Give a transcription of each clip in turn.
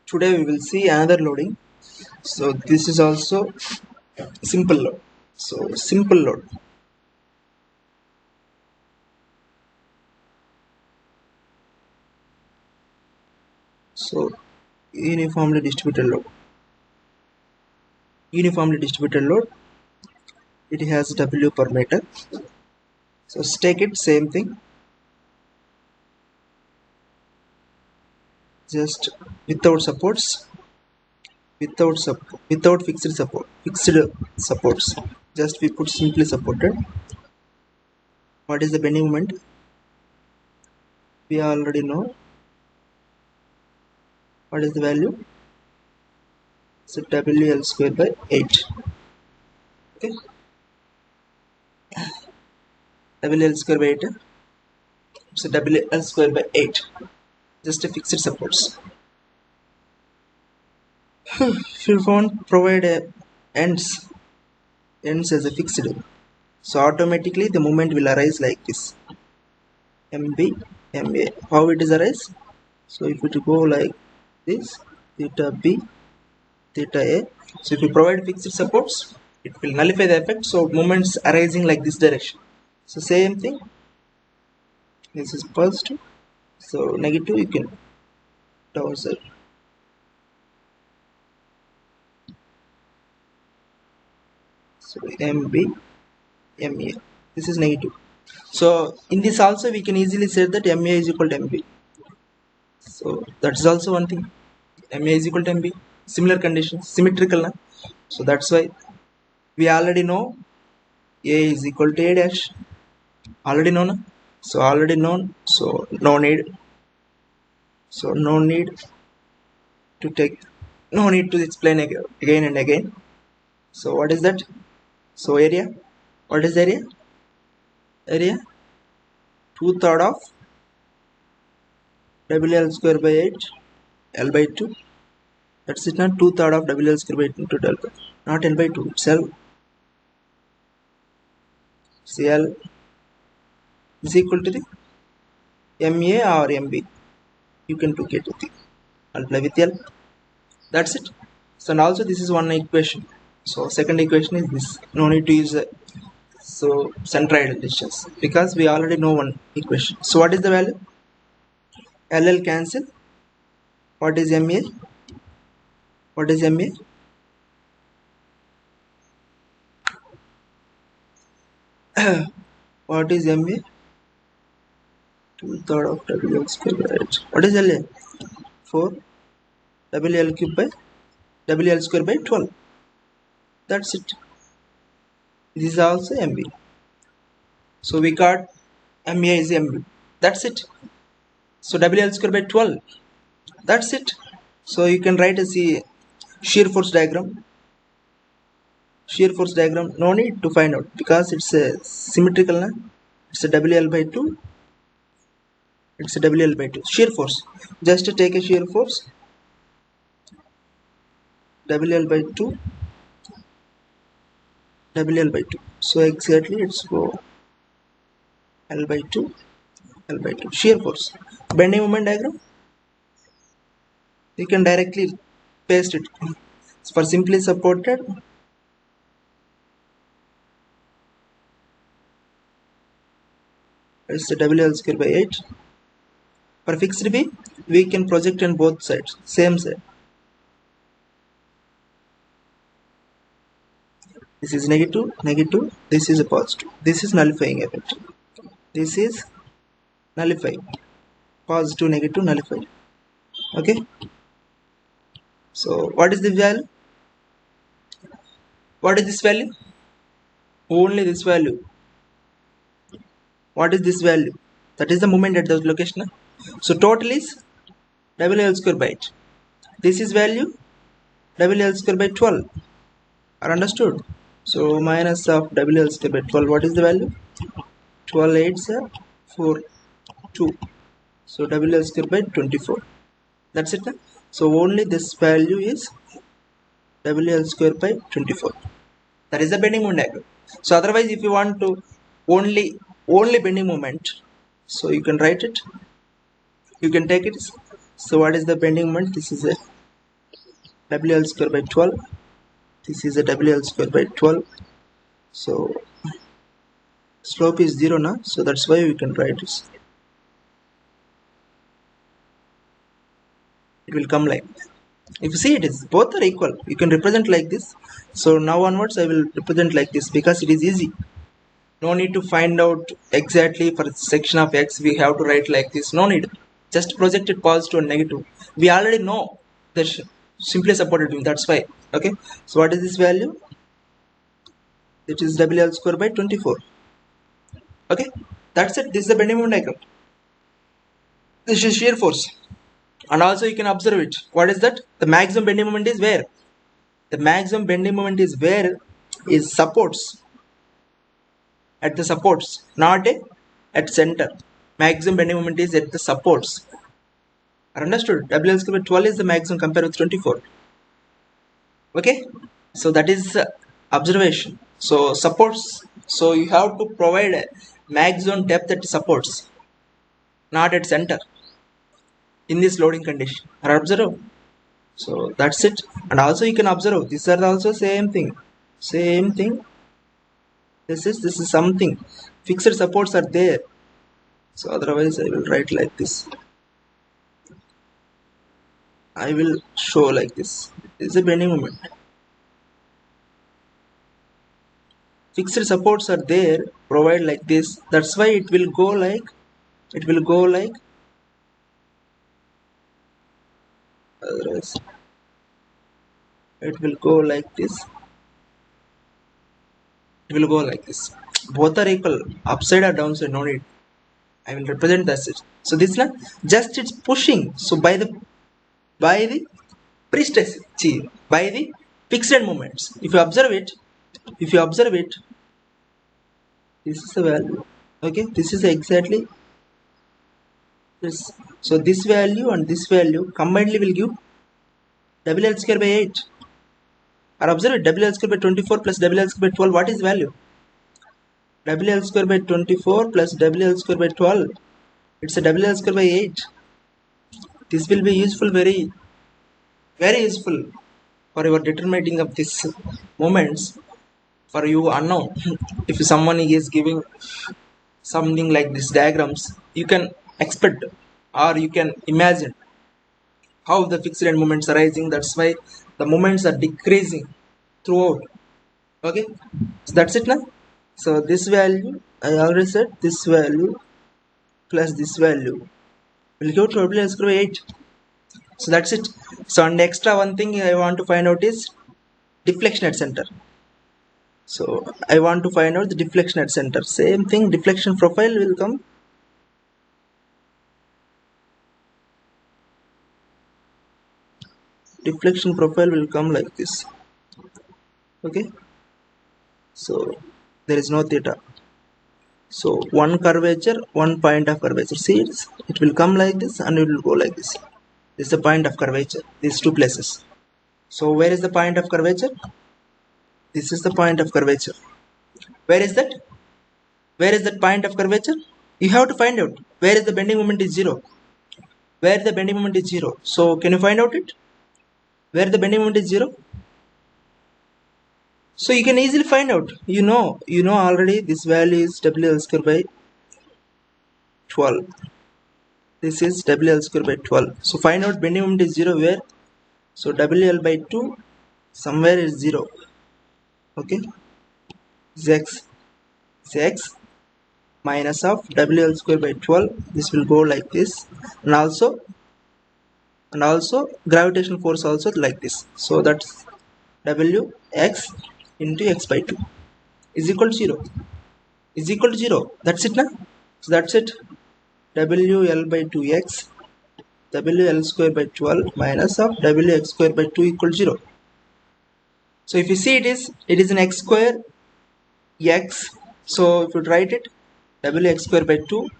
Today we will see another loading. So this is also simple load. So simple load. So uniformly distributed load. Uniformly distributed load. It has W per meter. So let's take it same thing. Just without supports. Without fixed supports. Just we put simply supported. What is the bending moment? We already know. What is the value? So WL square by 8. Okay. WL square by 8. So WL square by 8. Just a fixed supports. If you want provide ends as a fixed, so automatically the moment will arise like this. MB, MA. How it is arise? So if it go like this, theta B, theta A. So if you provide fixed supports, it will nullify the effect. So moments arising like this direction. So same thing. This is positive. So negative you can towards it. So MB, MA. This is negative. So in this also we can easily say that MA is equal to MB. So that is also one thing. MA is equal to MB. Similar conditions, symmetrical. So that's why we already know A is equal to A dash. Already known. So already known. So no need. So no need to take. No need to explain again and again. So what is that? So area. What is area? Area. 2/3 of WL square by 8 L by 2. That's it. Not 2/3 of WL square by 8 into L by, not L by 2. It's L. CL is equal to the MA or MB. You can do it with it. Multiply with L. That's it. So and also this is one equation. So second equation is this. No need to use so centroidal distance because we already know one equation. So what is the value? LL cancel. What is MA? What is MA? What is MA? 2/3 of WL square by 8. What is LA? 4 WL cube by WL square by 12. That's it. This is also MB. So we got MA is MB. That's it. So WL square by 12. That's it. So you can write as a shear force diagram. Shear force diagram. No need to find out because it's a symmetrical. It's a WL by 2. It's a WL by 2. Shear force. Just to take a shear force. WL by 2. WL by 2. So exactly it's go L by 2. L by 2. Shear force. Bending moment diagram. You can directly paste it. For simply supported. It's the WL square by 8. For fixed B, we can project on both sides, same side. This is negative, negative, this is a positive. This is nullifying effect. This is nullifying. Positive, negative, nullifying. Okay. So what is the value? What is this value? Only this value. What is this value? That is the moment at the location. So total is WL square by 8. This is value WL square by 12. Are understood? So minus of WL square by 12. What is the value? 12 8s are 4 2. So WL square by 24. That's it. So only this value is WL square by 24. That is the bending moment diagram. So otherwise if you want to only bending moment, so you can write it. You can take it So what is the bending moment? This is a WL square by 12. This is a WL square by 12. So slope is 0 now, so that's why we can write this. It will come like this. If you see, it is both are equal, you can represent like this. So now onwards I will represent like this because it is easy. No need to find out exactly for section of x we have to write like this. No need. Just project it positive and negative. We already know the simply supported beam. That's why. Okay. So what is this value? It is WL square by 24. Okay. That's it. This is the bending moment diagram. This is shear force. And also you can observe it. What is that? The maximum bending moment is where? The maximum bending moment is where is supports. At the supports, not at center. Maximum bending moment is at the supports. Understood? WL square by 12 is the maximum compared with 24. Okay, so that is observation. So supports. So you have to provide a maximum depth at supports, not at center. In this loading condition, or observe. So that's it. And also you can observe. These are also same thing. Same thing. This is something. Fixed supports are there. So otherwise I will write like this. I will show like this. This is a bending moment. Fixed supports are there. Provide like this. That's why it will go like. Otherwise it will go like this. It will go like this. Both are equal. Upside or downside. No need. I will represent this. So this one just it's pushing. So by the pre-stress, by the fixed moments. If you observe it, this is the value. Okay, this is exactly this. So this value and this value combinedly will give WL square by 8. Or observe it, WL square by 24 plus WL square by 12. What is value? WL square by 24 plus WL square by 12. It's a WL square by 8. This will be useful, very useful for your determining of these moments. For you unknown, if someone is giving something like this diagrams, you can expect or you can imagine how the fixed end moments are rising. That's why the moments are decreasing throughout. Okay, so that's it now. So this value, I already said, this value plus this value will go to WL square by 8. So that's it. So and extra one thing I want to find out is deflection at center. So I want to find out the deflection at center. Same thing, deflection profile will come. Deflection profile will come like this. Okay. So there is no theta. So one curvature, one point of curvature. See, it will come like this and it will go like this. This is the point of curvature. These two places. So where is the point of curvature? This is the point of curvature. Where is that? Where is that point of curvature? You have to find out. Where is the bending moment is 0? Where the bending moment is 0. So can you find out it? Where the bending moment is 0? So you can easily find out. You know already this value is WL square by 12. This is WL square by 12. So find out bending moment is 0 where? So WL by 2 somewhere is 0. Okay. Is x minus of WL square by 12. This will go like this. And also gravitational force also like this. So that's Wx into x by 2 is equal to 0. That's it now. So that's it. WL by 2x WL square by 12 minus of Wx square by 2 equal to 0. So if you see it is an x square x. So if you write it Wx square by 2,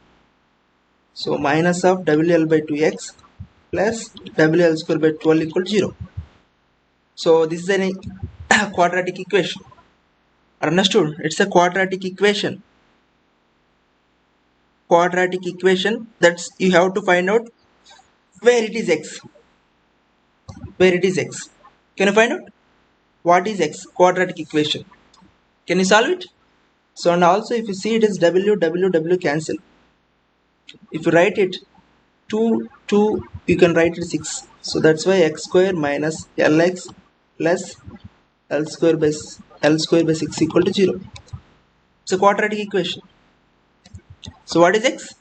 so minus of WL by 2x plus WL square by 12 equal to 0. So this is a quadratic equation. Understood? It's a quadratic equation. That's you have to find out where it is x. Where it is x. Can you find out what is x? Quadratic equation. Can you solve it? So and also if you see it is w, w, w cancel. If you write it 2, 2, you can write it 6. So that's why x square minus lx plus L square by 6 equal to 0. It's a quadratic equation. So what is x?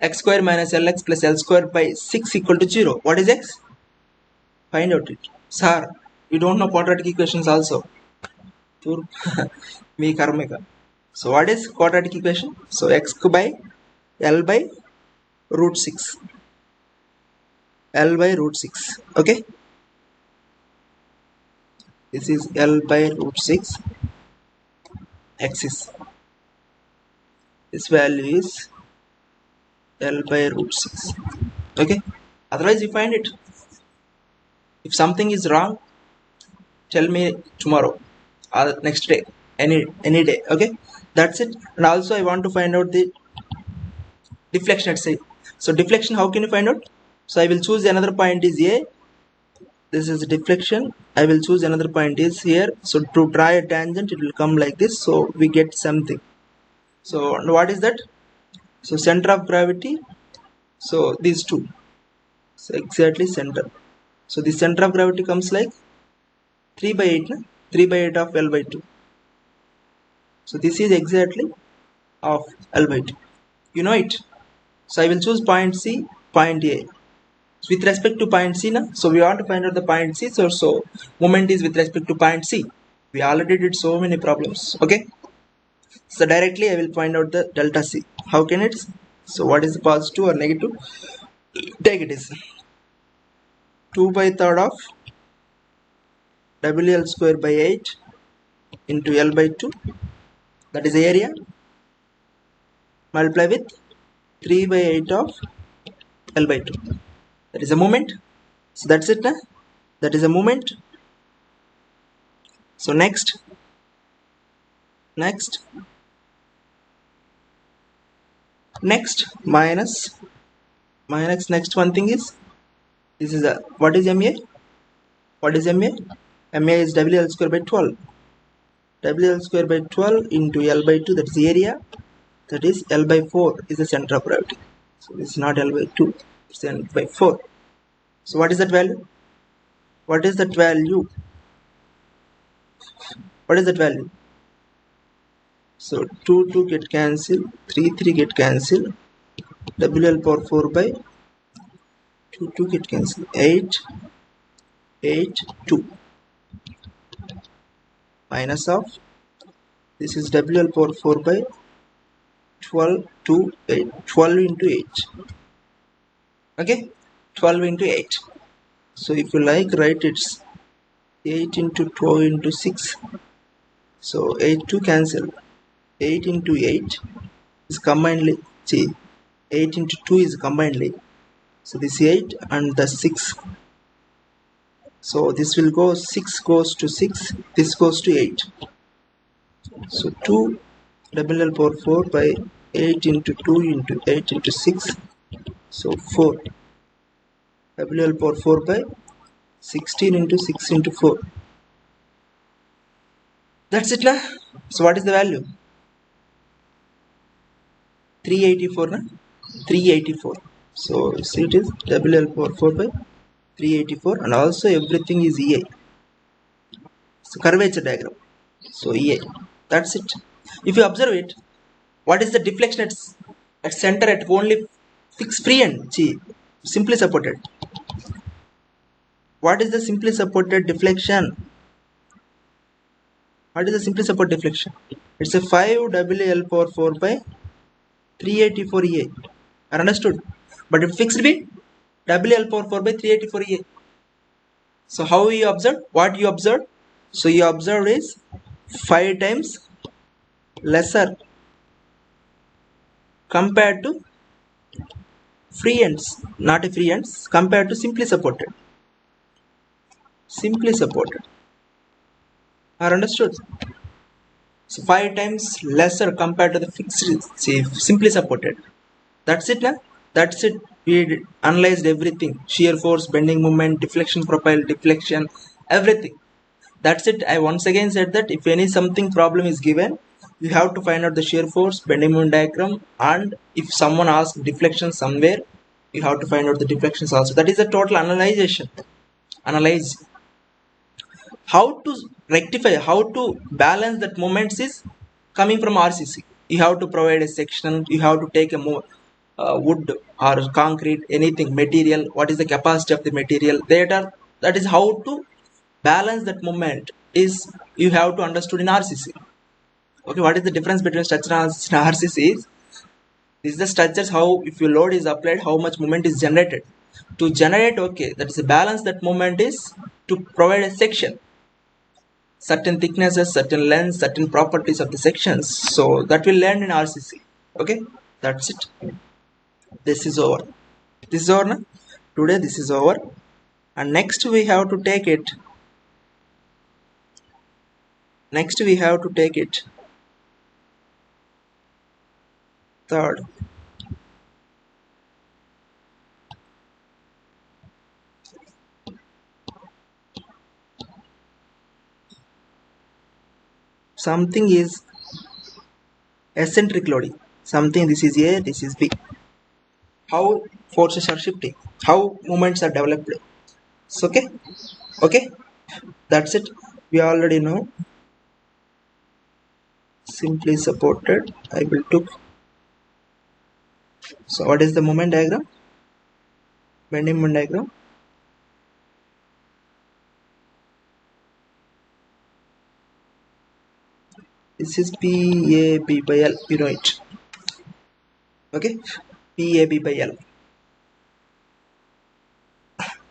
X square minus lx plus L square by 6 equal to 0. What is x? Find out it. Sir, you don't know quadratic equations also. Me karmika. So what is quadratic equation? So x by L by root 6. L by root 6. Okay. This is L by root 6. X is. This value is L by root 6. Okay. Otherwise you find it. If something is wrong, tell me tomorrow or next day. Any day. Okay. That's it. And also I want to find out the deflection at say. So deflection, how can you find out? So I will choose another point is A. This is deflection. I will choose another point is here. So to draw a tangent, it will come like this. So we get something. So what is that? So center of gravity. So these two. So exactly center. So the center of gravity comes like 3 by 8. 3 by 8 of L by 2. So this is exactly of L by 2. You know it. So I will choose point C, point A. So with respect to point C, so we want to find out the point C. So moment is with respect to point C. We already did so many problems. Okay. So directly I will find out the delta C. How can it? So what is the positive or negative? Take it is 2 by third of WL square by 8 into L by 2. That is the area. Multiply with 3 by 8 of L by 2. That is a moment. So that's it. That is a moment. So next minus next one thing is this is a what is MA? What is MA? MA is WL square by 12. WL square by 12 into L by 2, that is the area. That is L by 4 is the center of gravity. So this is not L by 2, it's L by 4. So what is that value? What is that value? What is that value? So 2 get cancelled, 3 get cancelled, WL power 4 by 2 get cancelled, 8 2 minus of this is WL power 4 by 12 to 8, 12 into 8. Okay, 12 into 8. So if you like, write it's 8 into 12 into 6. So 8 to cancel. 8 into 8 is combinedly. See, 8 into 2 is combinedly. So this 8 and the 6. So this will go 6 goes to 6. This goes to 8. So 2 WL power 4 by 8 into 2 into 8 into 6. So 4 WL power 4 by 16 into 6 into 4. That's it na. So what is the value? 384 na. 384. So see it is WL power 4 by 384 and also everything is EA. So curvature diagram. So EA. That's it. If you observe it, what is the deflection at center at only fixed free end? See, simply supported. What is the simply supported deflection? What is the simply supported deflection? It's a 5 WL power 4 by 384 EA. Are understood? But if fixed B, WL power 4 by 384 EA. So how you observe? What you observe? So you observe is 5 times lesser compared to free ends, not a free ends, compared to simply supported. Simply supported. Are understood? So 5 times lesser compared to the fixed, say, simply supported. That's it, na? That's it. We analyzed everything: shear force, bending moment, deflection profile, deflection, everything. That's it. I once again said that if any something problem is given, you have to find out the shear force, bending moment diagram, and if someone asks deflection somewhere, you have to find out the deflections also. That is a total analyzation. Analyze how to rectify, how to balance that moments is coming from RCC. You have to provide a section, you have to take a more wood or concrete, anything material, what is the capacity of the material there. That is how to balance that moment is, you have to understood in RCC. Okay, what is the difference between structure analysis and RCC is, this is the structures, how if your load is applied, how much moment is generated. To generate, okay, that is a balance, that moment is to provide a section, certain thicknesses, certain lengths, certain properties of the sections. So that will learn in RCC. Okay, that's it. This is over. This is over now. Today this is over, and next we have to take it. Next we have to take it. Third. Something is eccentric loading. Something, this is A, this is B. How forces are shifting, how moments are developed. So, okay, okay, that's it. We already know. Simply supported. I will took. So what is the moment diagram? Bending moment diagram. This is PAB by L. You know it. Okay, PAB by L.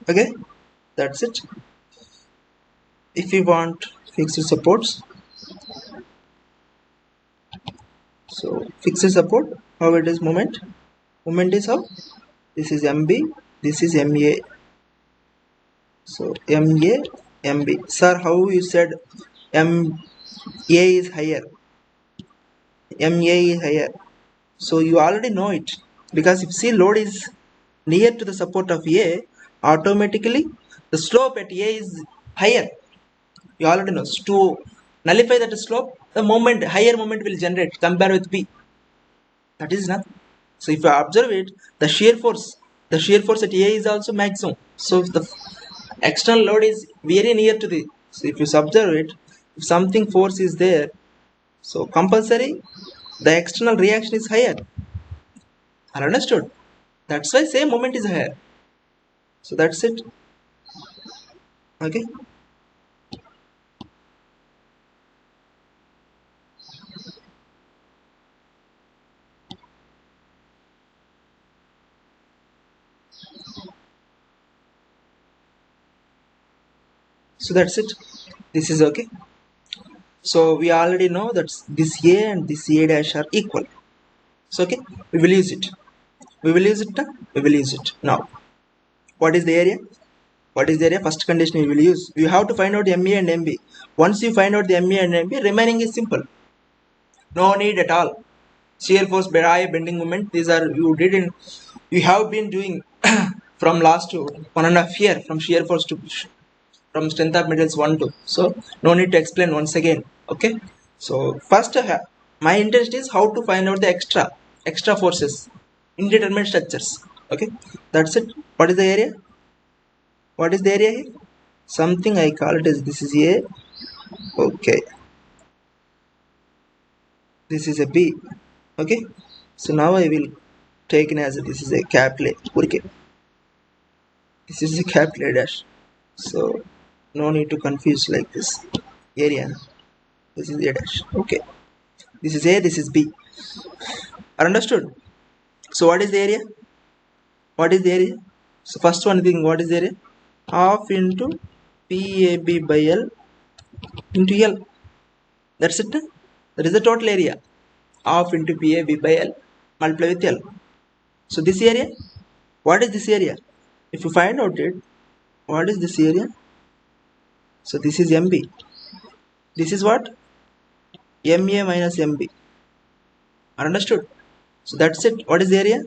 Okay, that's it. If you want fixed supports, so fixed support, how it is moment? Moment is how? This is MB, this is MA. So MA, MB. Sir, how you said MA is higher? MA is higher. So you already know it, because if see load is near to the support of A, automatically the slope at A is higher. You already know. So to nullify that slope, the moment, higher moment will generate compared with B. That is not. So if you observe it, the shear force at A is also maximum. So if the external load is very near to the, so if you observe it, if something force is there, so compulsory the external reaction is higher. I understood. That's why same moment is higher. So that's it. Okay. So that's it. This is okay. So we already know that this A and this A dash are equal. So okay, we will use it. We will use it. We will use it now. What is the area? What is the area? First condition we will use. You have to find out the MA and MB. Once you find out the MA and MB, remaining is simple. No need at all. Shear force, bending moment. These are you did in. You have been doing from last 1.5 year, from shear force to from strength of materials 1 to. So no need to explain once again. Okay. So first, my interest is how to find out the extra forces, indeterminate structures. Okay, that's it. What is the area? What is the area here? Something I call it as, this is A. Okay, this is a B. Okay, so now I will take it as this is a capital A. Okay, this is a capital A dash. So no need to confuse like this. Area. This is A dash. Okay, this is A. This is B. Are understood? So what is the area? What is the area? So first one thing, what is the area? Half into PAB by L into L. That's it. That is the total area. Half into PAB by L multiply with L. So this area, what is this area? If you find out it, what is this area? So this is MB. This is what? MA minus MB. Understood? So that's it. What is the area?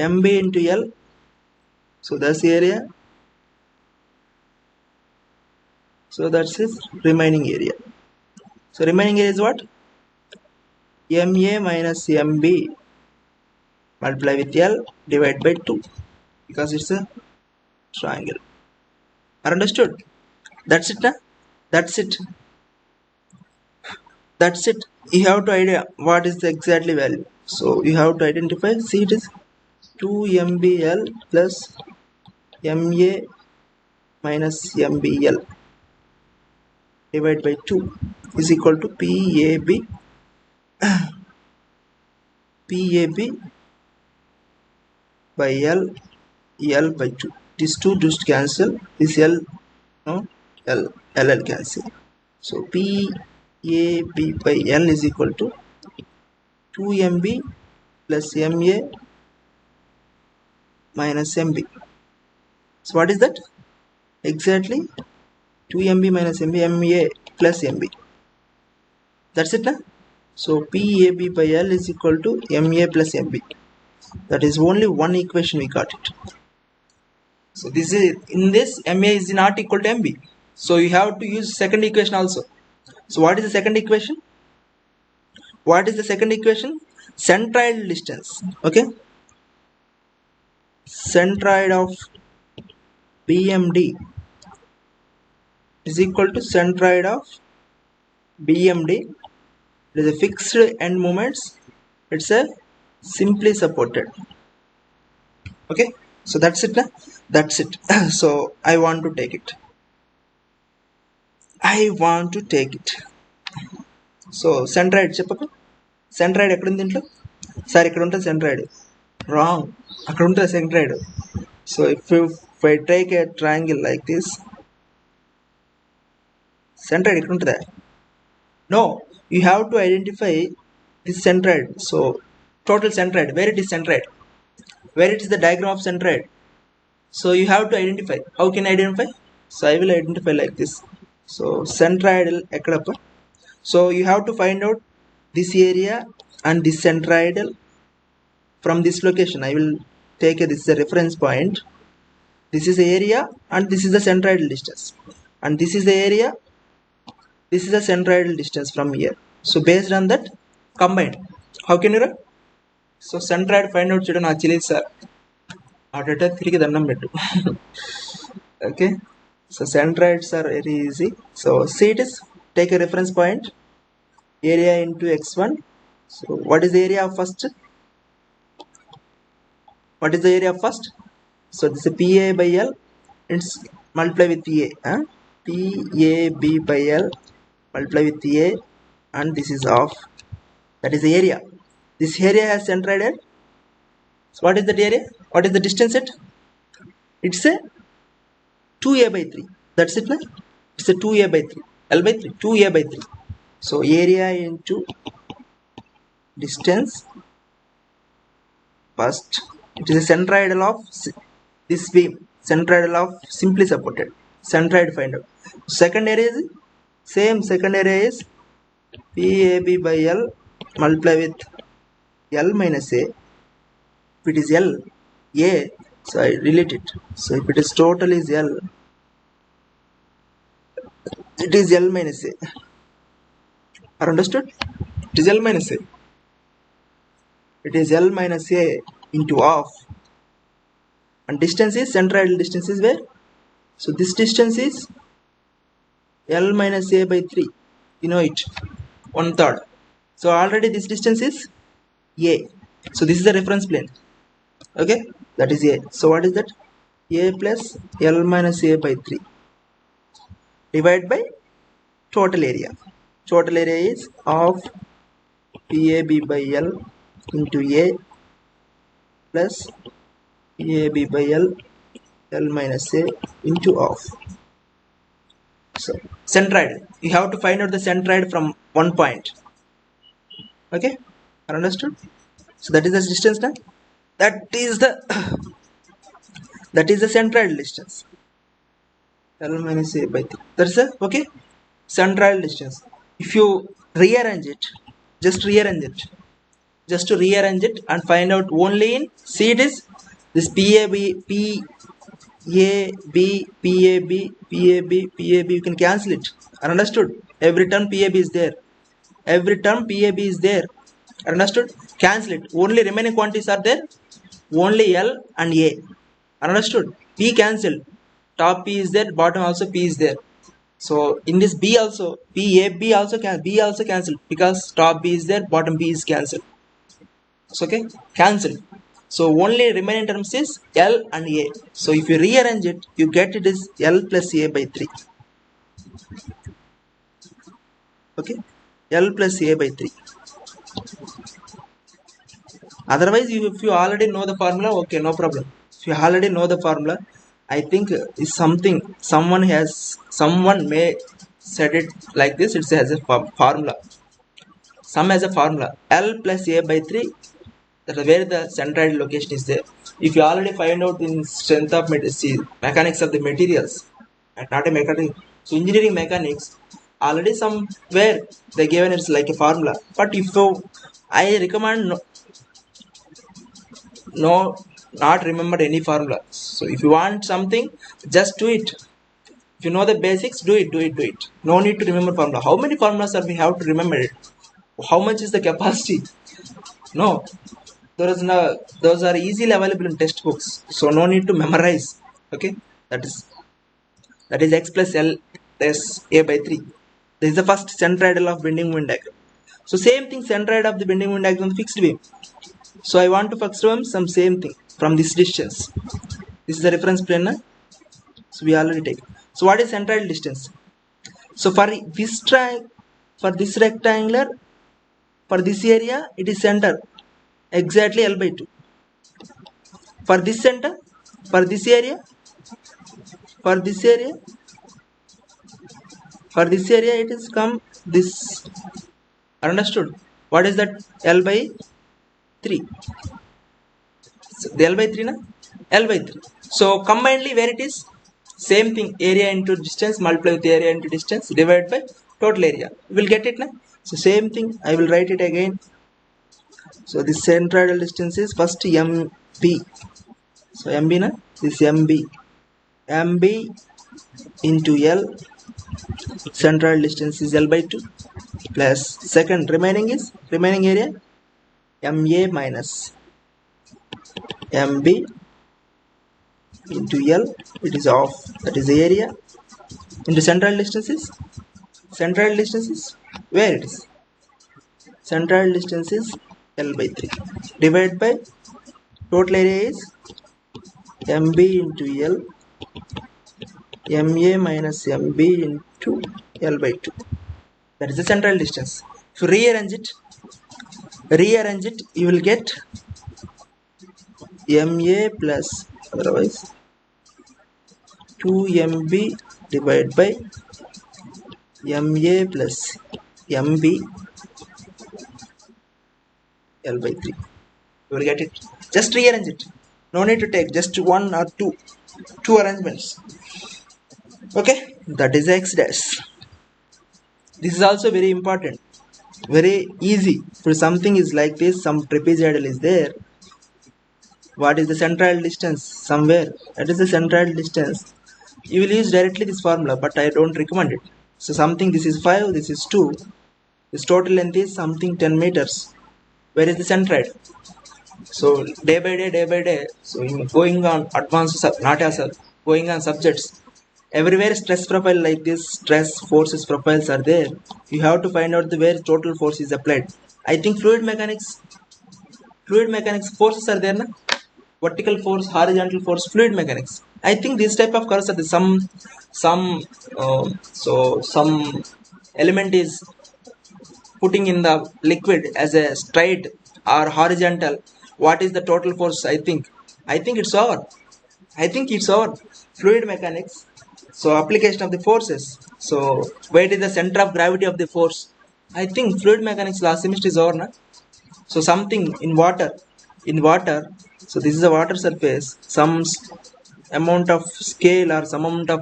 MB into L. So that's the area. So that's his remaining area. So remaining area is what? MA minus MB multiply with L divided by 2 because it's a triangle. Understood? That's it, na? That's it. That's it. You have to idea what is the exactly value. So you have to identify. See, it is 2MBL plus MA minus MBL divided by 2 is equal to PAB by L by 2. These two just cancel. This L, no, LL cancel. So PAB by L is equal to 2MB plus MA minus MB. So what is that? Exactly 2MB minus MB, MA plus MB. That's it, na? So PAB by L is equal to MA plus MB. That is only one equation we got it. So this is, in this, MA is not equal to MB. So you have to use second equation also. So what is the second equation? What is the second equation? Centroidal distance. Okay. Centroid of BMD is equal to centroid of BMD. It is a fixed end moments. It's a simply supported. Okay. So that's it. That's it. So I want to take it. I want to take it. So centroid చెప్పక centroid ఎక్కడ ఉంది ఇంట్లో sir ఇక్కడ ఉంటుంది centroid wrong అక్కడ ఉంటుంది centroid. So if I take a triangle like this, centroid ఇక్కడ ఉంటుందా? No, you have to identify this centroid. So total centroid, where it is centroid, where it is the diagram of centroid. So you have to identify. How can I identify? So I will identify like this. So centroidal ekkadappa. So you have to find out this area and this centroidal from this location. I will take this is a reference point. This is the area and this is the centroidal distance, and this is the area, this is the centroidal distance from here. So based on that combined, how can you write? So centroid find out chudana actually sir adata తిరిగి దండం పెట్టు. Okay, so centroids are very easy. So see, it is, take a reference point, area into x1. So what is the area of first? What is the area of first? So this is PA by L. It's multiply with A. PAB by L multiply with A, and this is off. That is the area. This area has centroid. So what is that area? What is the distance at? It's a 2A by 3. That's it, right? It's a 2A by 3. L by 3. 2A by 3. So area into distance. First, it is a centroidal of this beam. Centroidal of simply supported. Centroid find out. Second area is same. Second area is PAB by L multiply with L minus A. If it is L, A, so I delete it. So if it is total is L, it is L minus A. Are understood? It is L minus A. It is L minus A into half. And distance is, centroidal distance is where? So this distance is L minus A by 3. You know it. 1/3. So already this distance is A. So this is the reference plane. Okay, that is A. So what is that? A plus L minus A by 3 divided by total area. Total area is of PAB by L into A plus PAB by L, L minus A into off. So centroid, you have to find out the centroid from one point. Okay, understood? So that is the distance now. That is the centroidal distance. L minus A by 3. That's the okay centroidal distance. If you rearrange it, just to rearrange it and find out only in, see, it is This PAB, PAB, you can cancel it. Understood? Every term PAB is there. Every term PAB is there. Understood? Cancel it. Only remaining quantities are there. Only L and A. Understood? P cancelled. Top P is there. Bottom also P is there. So in this B also, B also cancelled because top B is there. Bottom B is cancelled. So okay, cancelled. So only remaining terms is L and A. So if you rearrange it, you get it is L plus A by 3. Okay, L plus A by 3. Otherwise, if you already know the formula, okay, no problem. If you already know the formula, I think is something someone may said it like this. It has a formula. Some has a formula L plus A by 3. That is where the centroidal location is there. If you already find out in strength of mechanics of the materials, not a mechanic, so engineering mechanics, already somewhere they given it's like a formula. But if you, I recommend no, not remember any formula. So if you want something, just do it. If you know the basics, do it. No need to remember formula. How many formulas are we have to remember it? How much is the capacity? No, those are easily available in textbooks, so no need to memorize. Okay, that is x plus L plus A by 3. This is the first centroidal of bending moment diagram. So same thing, centroid of the bending moment diagram fixed beam. So I want to first one some same thing from this distance. This is the reference plane. So we already take. So what is centroidal distance? So for this rectangular, for this area, it is center exactly L by 2. For this center, for this area, it is come this. Understood? What is that? L by 3. So the L by 3 na? L by 3. So combinedly where it is? Same thing, area into distance multiply with area into distance divided by total area. You will get it na? So same thing, I will write it again. So this centroidal distance is first MB. So MB na? This MB. MB into L. Centroidal distance is L by 2 plus second remaining area MA minus MB into L, it is off, that is the area, into central distances. Central distances, where it is? Central distance is L by 3 divided by total area is MB into L, MA minus MB into L by 2. That is the central distance. If you rearrange it, you will get MA plus otherwise 2MB divided by MA plus MB L by 3. You will get it. Just rearrange it. No need to take just one or two arrangements. Okay, that is X dash. This is also very important, very easy. For something is like this, some trapezoidal is there. What is the central distance? Somewhere that is the central distance. You will use directly this formula, but I don't recommend it. So something, this is 5, this is 2. This total length is something 10 meters. Where is the centroid? So day by day. So going on advanced, not as going on subjects. Everywhere stress profile like this, stress forces profiles are there. You have to find out where total force is applied. I think fluid mechanics forces are there, na? Vertical force, horizontal force, fluid mechanics. I think this type of curves are the some element is putting in the liquid as a straight or horizontal. What is the total force? I think it's over. Fluid mechanics. So application of the forces. So where is the center of gravity of the force? I think fluid mechanics last semester is over, na? So something in water. So this is a water surface. Some amount of scale or some amount of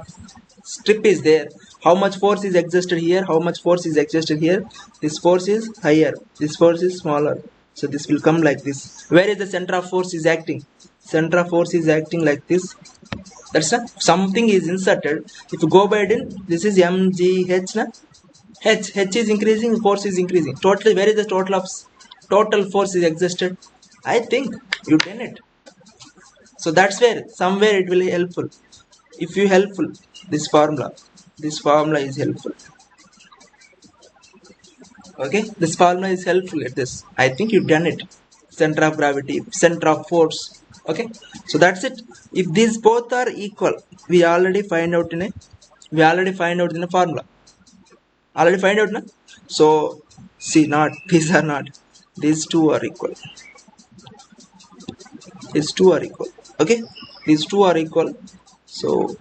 strip is there. How much force is exerted here? How much force is exerted here? This force is higher. This force is smaller. So this will come like this. Where is the center of force is acting? center of force is acting like this. That's not something is inserted. If you go by it, this is mgh na? H is increasing, force is increasing. Totally, where is the total force is existed? I think you done it. So that's where somewhere it will be helpful. If you helpful, this formula is helpful. Okay, this formula is helpful at this. I think you've done it. Center of gravity, center of force. Okay, so that's it. If these both are equal, we already find out in a formula. Already find out, na? So see, not these are not. These two are equal. These two are equal. Okay, these two are equal. So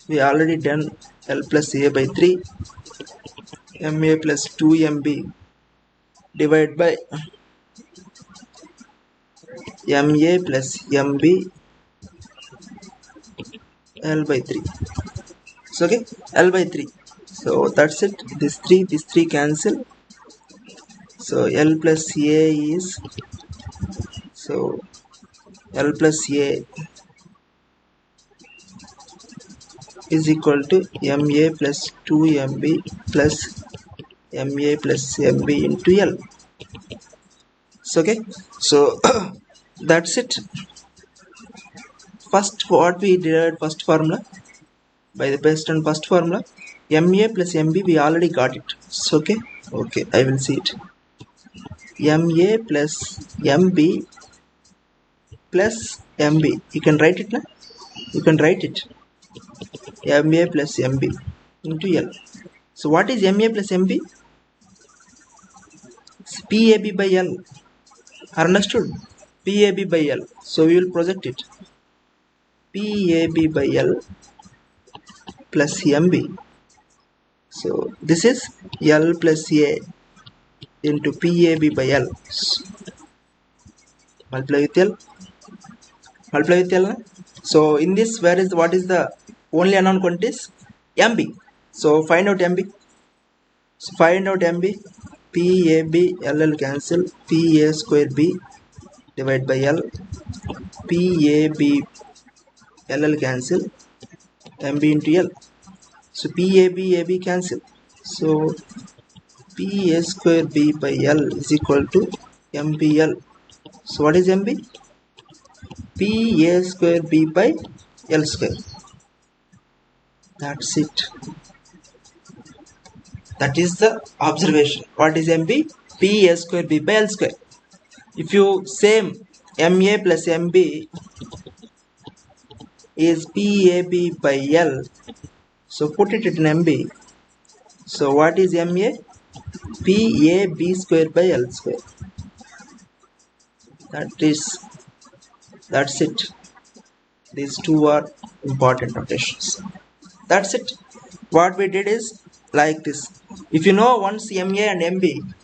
we already done L plus A by 3 MA plus 2 MB divided by MA plus MB L by 3. So okay, L by 3. So that's it. This 3 cancel. So L plus A is, so L plus A is equal to MA plus 2 MB plus MA plus MB into L. So okay, so that's it. First, what we did, first formula, by the best and first formula, MA plus MB, we already got it. So okay, I will see it. MA plus MB plus MB, you can write it now. You can write it. MA plus MB into L. So what is MA plus MB? It's PAB by L. Understood? PAB by L. So we will project it. PAB by L plus MB. So this is L plus A into PAB by L. Multiply with L. Multiply with L. So in this, what is the only unknown quantities? MB. So find out MB. So find out MB. PAB LL cancel. PA square B divided by L. PAB LL cancel. MB into L. So PAB AB cancel. So PA square B by L is equal to MBL. So what is MB? PA square B by L square. That's it. That is the observation. What is MB? PA square B by L square. If you same MA plus MB is PAB by L, so put it in MB. So what is MA? PAB square by L square. That's it. These two are important notations. That's it. What we did is like this. If you know once MA and MB,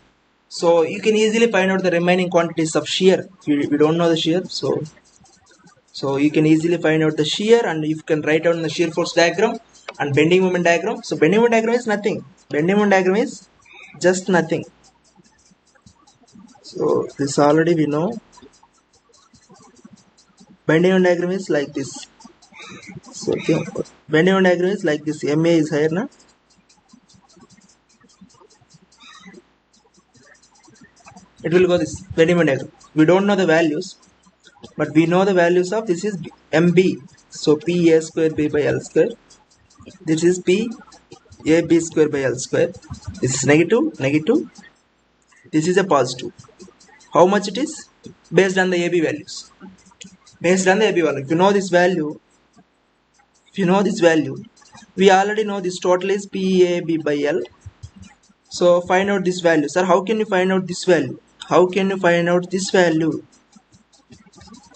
so you can easily find out the remaining quantities of shear. We don't know the shear, so you can easily find out the shear, and you can write down the shear force diagram and bending moment diagram. So bending moment diagram is nothing. Bending moment diagram is just nothing. So this already we know. Bending moment diagram is like this. So okay, bending moment diagram is like this. MA is higher now. It will go this bending moment diagram. We don't know the values, but we know the values of this is MB. So PA square B by L square. This is PAB square by L square. This is negative. This is a positive. How much it is? Based on the AB values. Based on the AB value. If you know this value, we already know this total is PAB by L. So find out this value. Sir, how can you find out this value? How can you find out this value?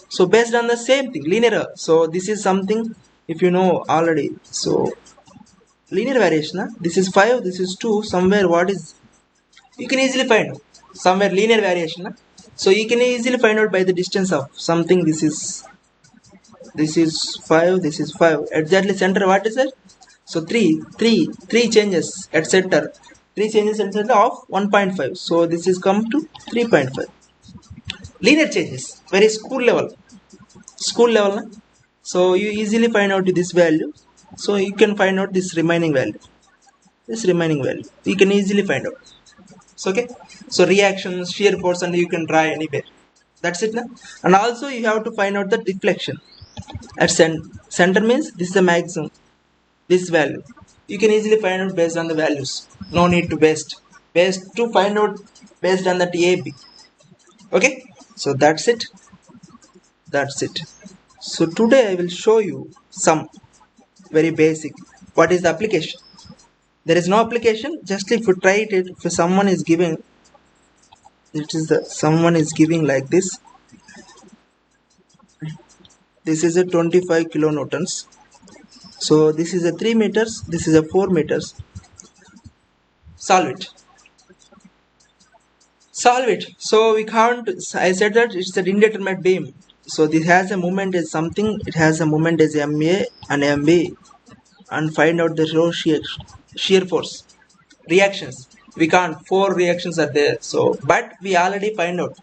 So based on the same thing, linear. So this is something if you know already. So linear variation. This is 5. This is 2. Somewhere what is? You can easily find out. Somewhere linear variation. So you can easily find out by the distance of something. This is 5. This is 5. Exactly center. What is it? So 3 changes at center. 3 changes at center of 1.5. So this is come to 3.5. linear changes, very school level na? So you easily find out this value, so you can find out this remaining value, you can easily find out. So okay, so reactions, shear force, and you can try anywhere. That's it na? And also you have to find out the deflection at center, means this is the maximum, this value you can easily find out based on the values, no need to best to find out based on the TAB. Okay, so that's it. So today I will show you some very basic, what is the application. There is no application, just if you try it, if someone is giving, someone is giving like this is a 25 kilonewtons, so this is a 3 meters, this is a 4 meters. Solve it. So we can't, I said that it's an indeterminate beam, so this has a moment as something, it has a moment as MA and MB, and find out the row shear force, reactions. We can't, four reactions are there, so but we already find out,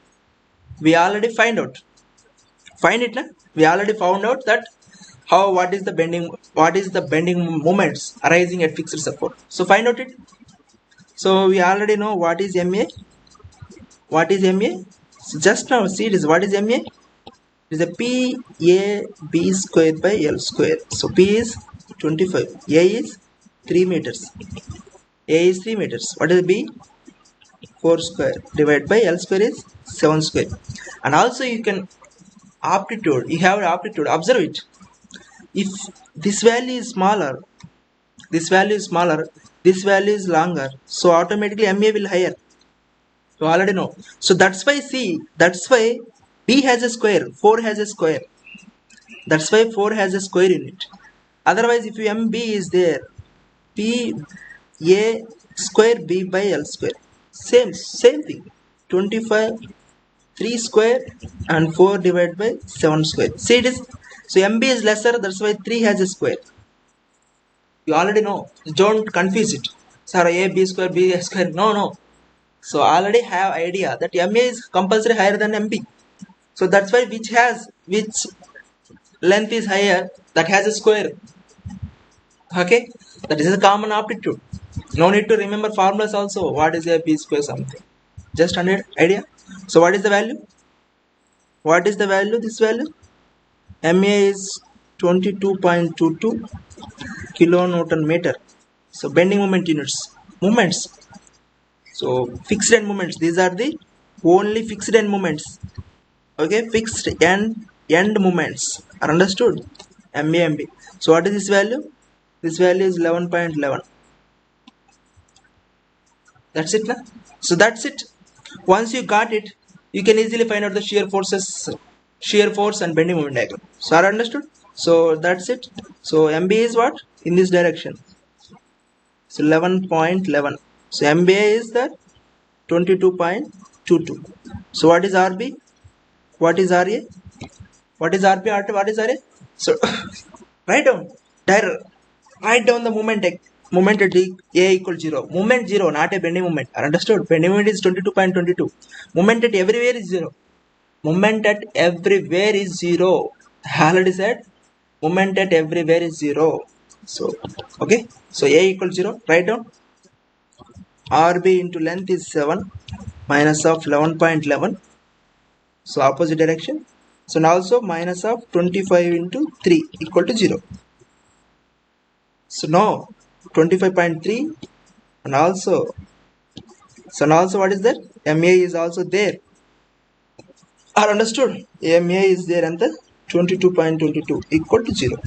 find it na? We already found out that how, what is the bending moments arising at fixed support, so find out it. So we already know what is MA. So just now see this, what is MA? It is a PAB square by L square. So P is 25, A is 3 meters, what is B? 4 square divided by L square is 7 square. And also you can aptitude, you have aptitude, observe it. If this value is smaller, this value is longer, so automatically MA will higher. You already know. So that's why B has a square, 4 has a square. That's why 4 has a square in it. Otherwise, if MB is there, P A square B by L square. Same thing. 25, 3 square and 4 divided by 7 square. See it is, so MB is lesser, that's why 3 has a square. You already know. Don't confuse it. Sir, A, B square, B square. No. So already have idea that MA is compulsory higher than MB. So that's why which length is higher, that has a square. Okay, that is a common aptitude. No need to remember formulas also. What is a B square something? Just 100 idea. So what is the value? This value MA is 22.22 kilonewton meter. So bending moment units, moments. So fixed end moments, these are the only fixed end moments. Okay, fixed end moments are understood. MB. So what is this value? This value is 11.11. That's it na? So that's it. Once you got it, you can easily find out the shear force and bending moment diagram. So are understood? So that's it. So MB is what? In this direction. So 11.11. So MBA is that 22.22. So what is RB? What is RA? What is RB? What is RA? So write down the moment at A equals 0. Moment 0, not a bending moment. Understood? Bending moment is 22.22. Moment at everywhere is 0. I already said moment at everywhere is 0. So okay. So A equals 0. Write down. RB into length is 7 minus of 11.11. So opposite direction. So now also minus of 25 into 3 equal to 0. So now 25.3 and also, so now also what is that? MA is also there. Are understood? MA is there and the 22.22 equal to 0.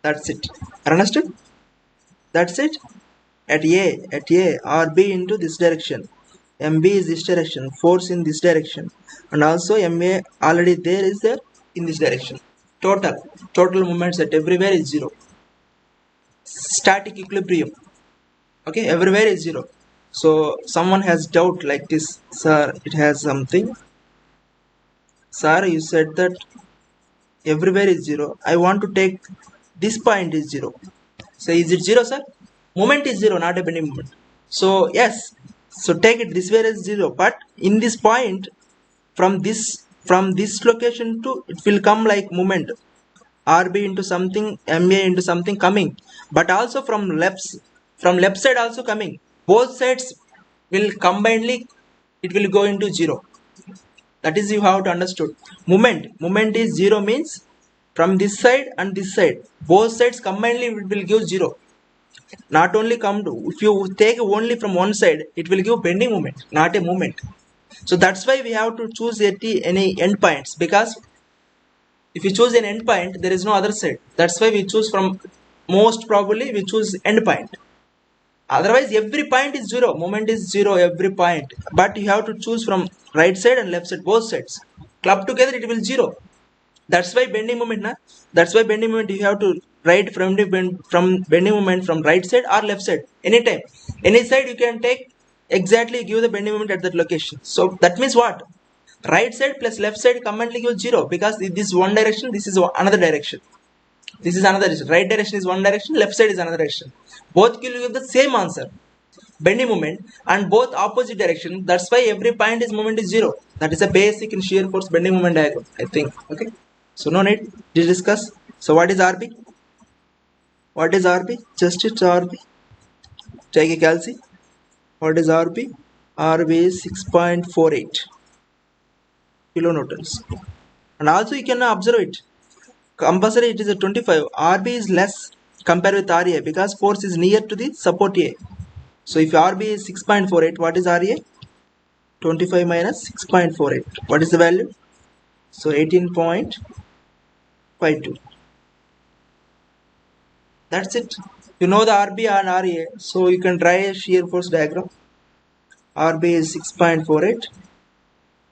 That's it. Are understood? That's it. At A RB into this direction, MB is this direction, force in this direction, and also MA already there is there in this direction. Total moments at everywhere is 0. Static equilibrium. Okay, everywhere is 0. So someone has doubt like this, sir, it has something. Sir, you said that everywhere is 0. I want to take this point is 0. So is it 0, sir? Moment is 0, not a bending moment. So yes, so take it this way as 0, but in this point from this location to it will come like moment RB into something, MA into something coming, but also from left side also coming. Both sides will combinedly it will go into zero. That is you have to understood. Moment is zero means from this side and this side both sides combinedly it will give zero. Not only come to if you take only from one side it will give bending moment, not a moment. So that's why we have to choose any endpoints, because if you choose an endpoint there is no other side. That's why we choose from most probably we choose endpoint. Otherwise every point is zero, moment is zero every point, but you have to choose from right side and left side both sides club together it will zero. That's why bending moment na. That's why bending moment you have to write from bending moment from right side or left side anytime. Any side you can take exactly give the bending moment at that location. So that means what? Right side plus left side combinedly give zero, because this is one direction, this is another direction. This is another direction. Right direction is one direction, left side is another direction. Both will give the same answer, bending moment, and both opposite direction. That's why every point is moment is zero. That is a basic in shear force bending moment diagram, I think. Okay. So no need to discuss. So what is RB? What is RB? Just it's RB. Take a calci. What is RB? RB is 6.48 kilonewtons. And also you can observe it. Compulsory it is a 25. RB is less compared with RA because force is near to the support A. So if RB is 6.48, what is RA? 25 minus 6.48. What is the value? So 18.52. That's it. You know the RB and RA, so you can draw a shear force diagram. RB is 6.48.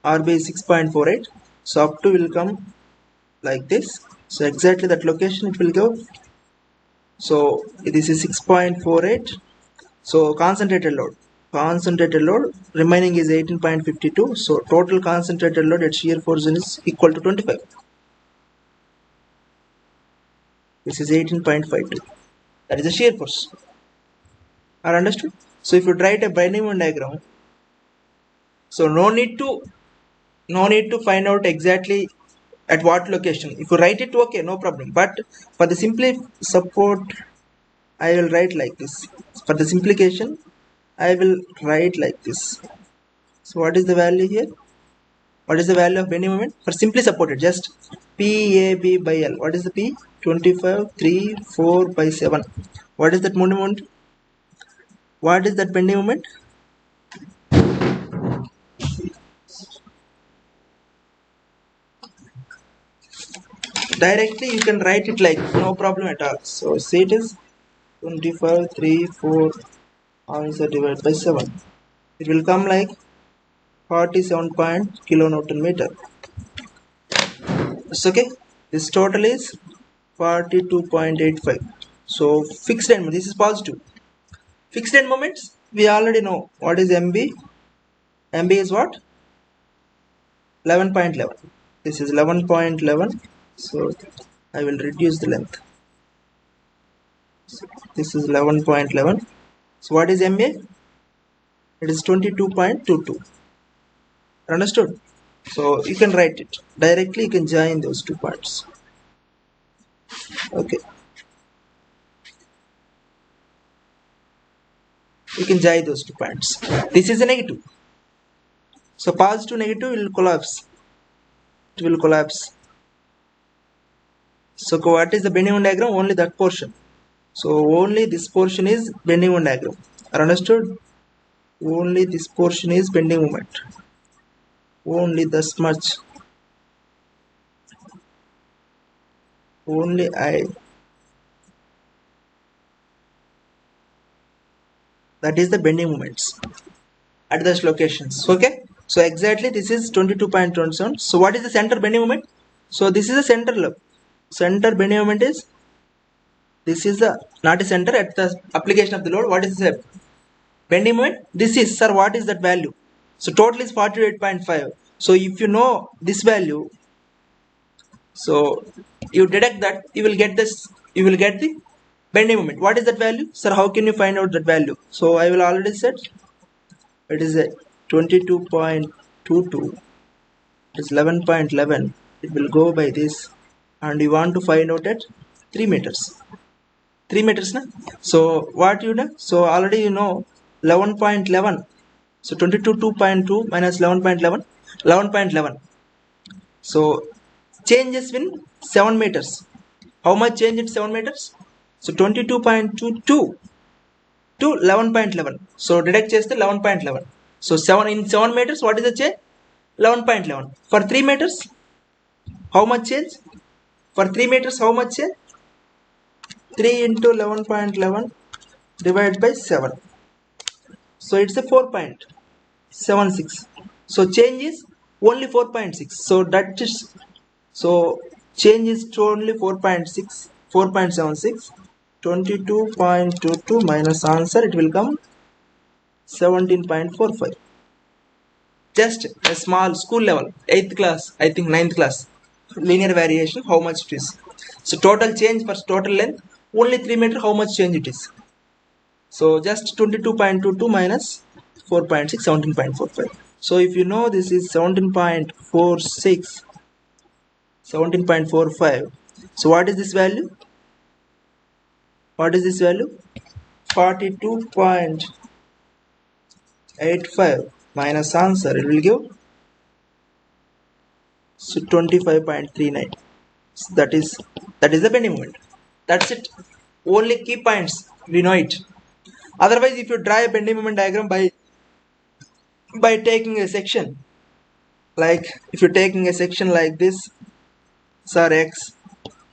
RB is 6.48. So up to will come like this. So exactly that location it will go. So this is 6.48. So concentrated load remaining is 18.52. So total concentrated load at shear force is equal to 25. This is 18.52. That is the shear force. Are understood? So if you write a bending moment diagram, so no need to find out exactly at what location. If you write it, okay, no problem. But for the simply support, I will write like this. For the simplification, I will write like this. So what is the value here? What is the value of bending moment? For simply supported, just PAB by L. What is the P? 25, 3, 4 by 7. What is that moment? What is that bending moment? Directly you can write it like no problem at all. So see it is 25, 3, 4 answer divided by 7. It will come like 47 kilonewton meter. It's okay. This total is 42.85. So fixed end, this is positive. Fixed end moments, we already know what is MB. MB is what? 11.11. This is 11.11. So I will reduce the length. So this is 11.11. So what is MA? It is 22.22. Understood? So you can write it directly. You can join those two parts. Okay. You can join those two parts. This is a negative. So positive negative will collapse. It will collapse. So what is the bending moment diagram? Only that portion. So only this portion is bending moment diagram. Are understood? Only this portion is bending moment. Only this much. Only I. That is the bending moments at those locations. Okay. So exactly this is 22.27. So what is the center bending moment? So this is the center lobe. Center bending moment is this is the not a center at the application of the load. What is the bending moment? This is, sir, what is that value? So total is 48.5. So if you know this value, so you deduct that, you will get this, you will get the bending moment. What is that value? Sir, how can you find out that value? So I will already said it is a 22.22 It is 11.11. It will go by this, and you want to find out at 3 meters. 3 meters na? So what you do? So already you know 11.11. So 22.2 minus 11.11, 11.11. So changes in 7 meters. How much change in 7 meters? So 22.22 to 11.11. So deduct cheste 11.11. So 7 in 7 meters, what is the change? 11.11. For 3 meters, how much change? For 3 meters, how much change? 3 into 11.11 divided by 7. So it's a 4.76. So change is only 4.6. So that is, so change is to only 4.6, 4.76. 22.22 minus answer, it will come 17.45. Just a small school level, 8th class, I think 9th class, linear variation, how much it is. So total change for total length only 3 meter, how much change it is. So just 22.22 minus 4.6, 17.45. So if you know this is 17.46, 17.45. So what is this value? What is this value? 42.85 minus answer, it will give so 25.39. So that is the bending moment. That's it. Only key points we know it. Otherwise, if you draw a bending moment diagram by taking a section, like if you're taking a section like this, sir x,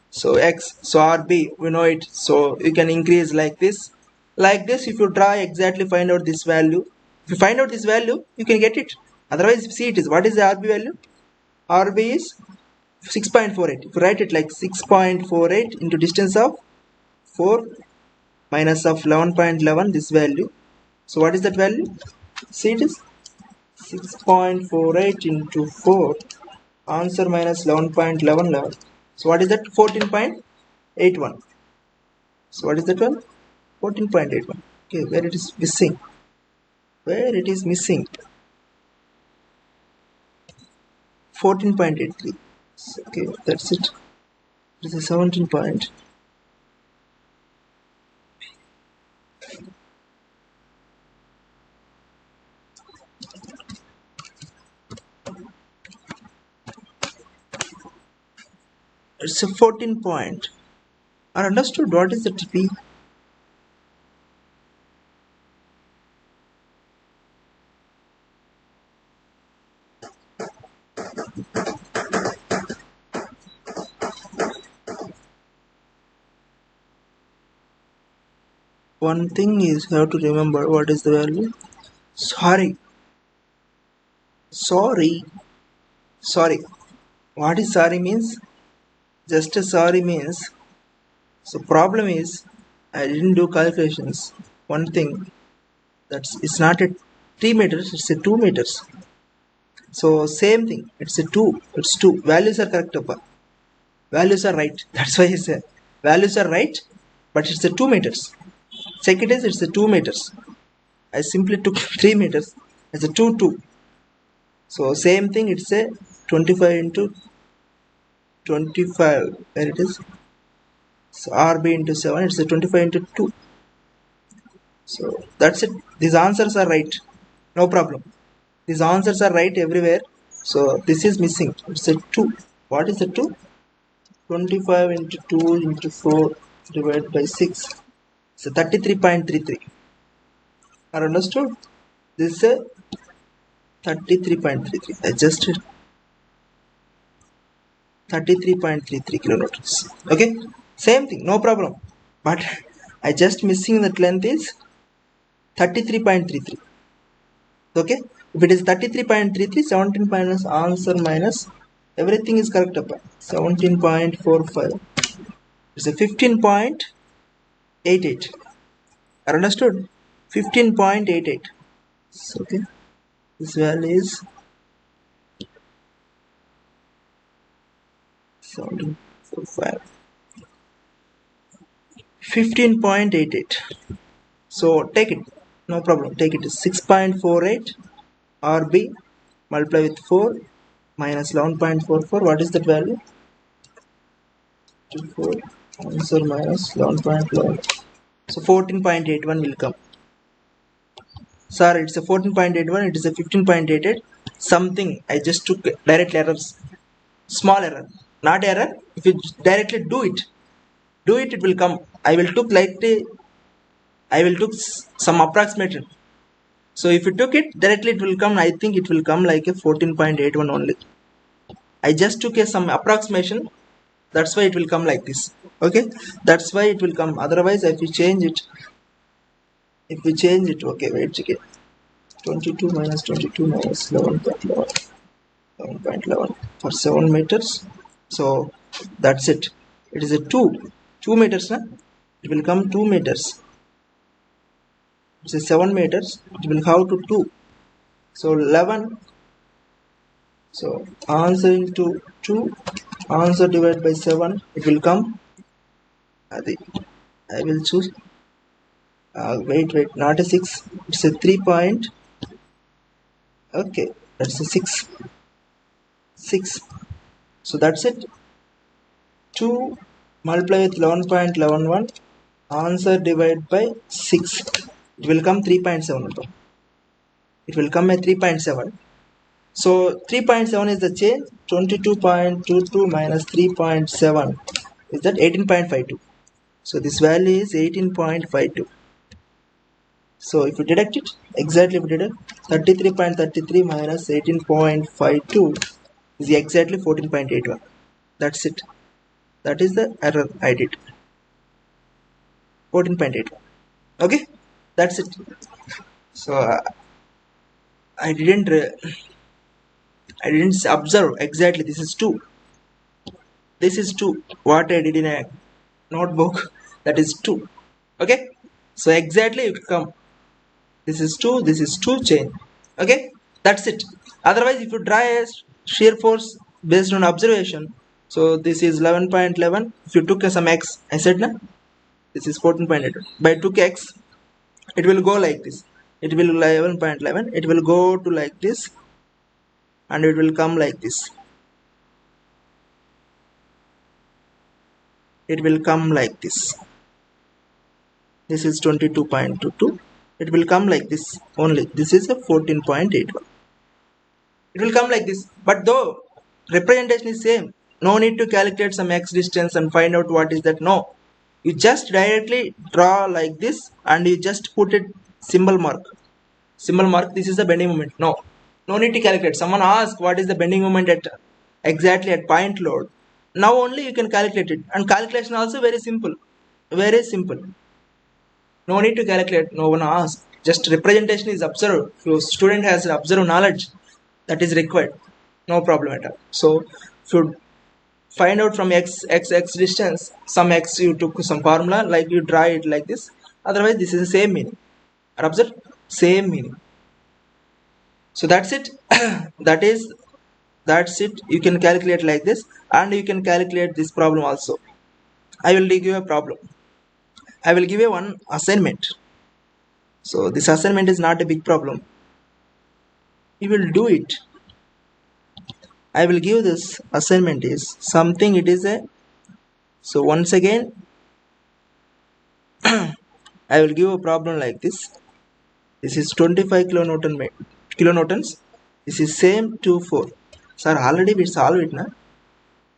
so x, so rb, we know it, so you can increase like this. If you draw exactly, find out this value. If you find out this value, you can get it. Otherwise, see it is, what is the rb value? Rb is 6.48. If you write it like 6.48 into distance of 4 minus of 11.11, this value. So what is that value? See, it is 6.48 into 4. Answer minus 11.11. So what is that? 14.81. So what is that one? 14.81. Okay, where it is missing? Where it is missing? 14.83. Okay, that's it. This is 17 point. It's a 14 point. I understood. What is the TP? One thing is, you have to remember what is the value. Sorry. What is sorry means? Just a sorry means. So problem is, I didn't do calculations. One thing, it's not a 3 meters, it's a 2 meters. So same thing, it's a 2. It's 2. Values are correct. Values are right. That's why I said values are right, but it's a 2 meters. Second is, it's a 2 meters. I simply took 3 meters. It's a 2. So same thing, it's a 25 into 25. Where it is? So RB into 7, it's a 25 into 2. So that's it. These answers are right. No problem. These answers are right everywhere. So this is missing. It's a 2. What is the 2? 25 into 2 into 4 divided by 6. So 33.33. Are understood? This is a 33.33. I just 33.33 kilonewtons. Okay, same thing, no problem. But I just missing that length is 33.33. Okay, if it is 33.33, 17 minus answer minus everything is correct. 17.45. It's a 15.88. Are understood? 15.88. Okay, this value is 17.45. 15.88. So take it, no problem. Take it 6.48 RB multiply with 4 minus 11.44. What is that value? 24. Answer minus 11.11. So 14.81 will come. Sir, it's a 14.81. It is a 15.88. Something I just took direct errors. Small error, not error. If you directly do it, it will come. I will took some approximation. So if you took it directly, it will come. I think it will come like a 14.81 only. I just took some approximation. That's why it will come like this. Okay, that's why it will come. Otherwise, if you change it, okay, wait again. 22 minus 22 minus 11.11. 11.11 for 7 meters. So that's it. It is a 2 meters. Huh? It will come 2 meters. It's a 7 meters. It will have to 2. So 11. So answer into 2. Answer divided by 7. It will come. I will choose. Wait. Not a 6. It's a 3 point. Okay. That's a 6. 6. So that's it. 2 multiply with 11.11. Answer divided by 6. It will come 3.7. It will come at 3.7. So 3.7 is the change. 22.22 minus 3.7 is that 18.52. So this value is 18.52. So if you deduct it, exactly if you deduct 33.33 minus 18.52 is exactly 14.81. That's it. That is the error I did. 14.81. Okay, that's it. So I didn't observe exactly. This is 2. This is 2. What I did in a notebook, that is 2. Okay, so exactly you come. This is 2. This is 2 chain. Okay, that's it. Otherwise, if you draw a shear force based on observation, so this is 11.11. If you took some x, I said na, this is 14.8. By took x, it will go like this. It will 11.11. It will go to like this, and it will come like this. It will come like this. This is 22.22. It will come like this only. This is a 14.81. It will come like this. But though representation is same, no need to calculate some x distance and find out what is that. No, you just directly draw like this and you just put it symbol mark. This is the bending moment. No need to calculate. Someone asks what is the bending moment at exactly at point load. Now only you can calculate it, and calculation also very simple. No need to calculate. No one asks. Just representation is observed. If your student has observed knowledge, that is required. No problem at all. So if you find out from x distance, some x, you took some formula, like you draw it like this. Otherwise, this is the same meaning. Observe, same meaning. So that's it. That's it. You can calculate like this, and you can calculate this problem also. I will give you a problem. I will give you one assignment. So this assignment is not a big problem. You will do it. I will give this assignment is something. It is a, so once again I will give a problem like this. This is 25 kilonewtons. This is same 2,4. Sir, already we solved it, na?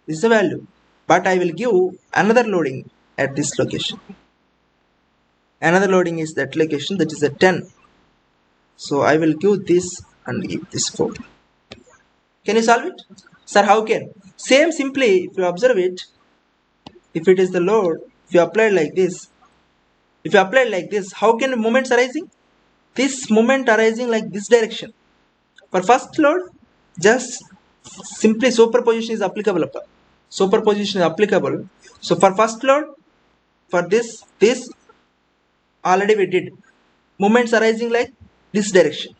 This is the value. But I will give another loading at this location. Another loading is that location, that is a 10. So I will give this and give this 4. Can you solve it? Sir, how can? Same simply, if you observe it, if it is the load, if you apply like this, how can moments arising? This moment arising like this direction. For first load, just simply superposition is applicable. So for first load, for this already we did. Moments arising like this direction.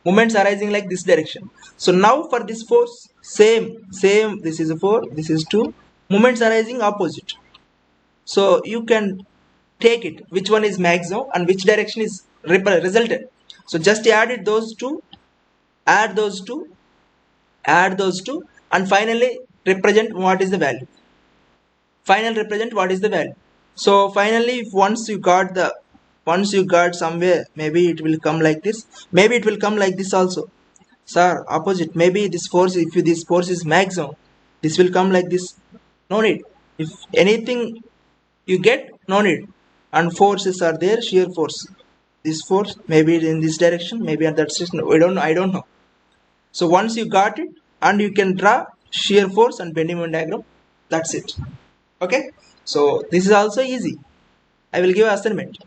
Moments arising like this direction. So now for this force, same. This is a 4, this is 2. Moments arising opposite. So you can take it. Which one is maximum and which direction is resultant. So just add those two. add those two, and finally represent what is the value. Final represent what is the value. So finally, if once you got somewhere, maybe it will come like this, maybe it will come like this also. Sir, opposite, maybe this force, if this force is maximum, this will come like this. No need. If anything you get, no need. And forces are there, shear force, this force maybe in this direction, maybe at that direction, I don't know. So once you got it, and you can draw shear force and bending moment diagram, that's it. Okay, so this is also easy. I will give assignment,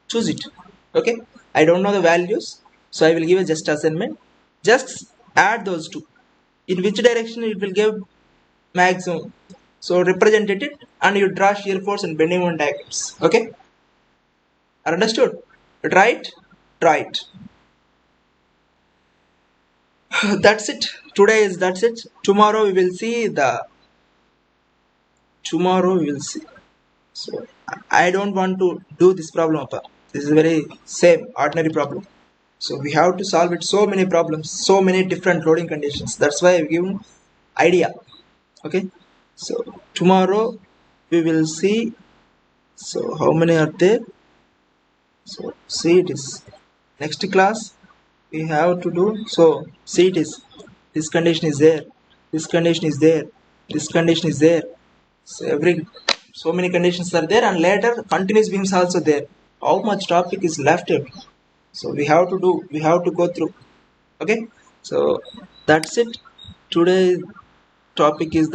choose it. Okay, I don't know the values, so I will give a just assignment. Just add those two, in which direction it will give maximum, so represent it, and you draw shear force and bending moment diagrams. Okay, understood? Try it. That's it. That's it. Tomorrow we will see. So I don't want to do this problem, Appa. This is very same ordinary problem. So we have to solve it. So many problems, so many different loading conditions. That's why I give idea. Okay. So tomorrow we will see. So how many are there? So see it is next class we have to do. So see it is, this condition is there, this condition is there, this condition is there. So so many conditions are there, and later continuous beams also there. How much topic is left here? So we have to go through. Okay, so that's it. Today topic is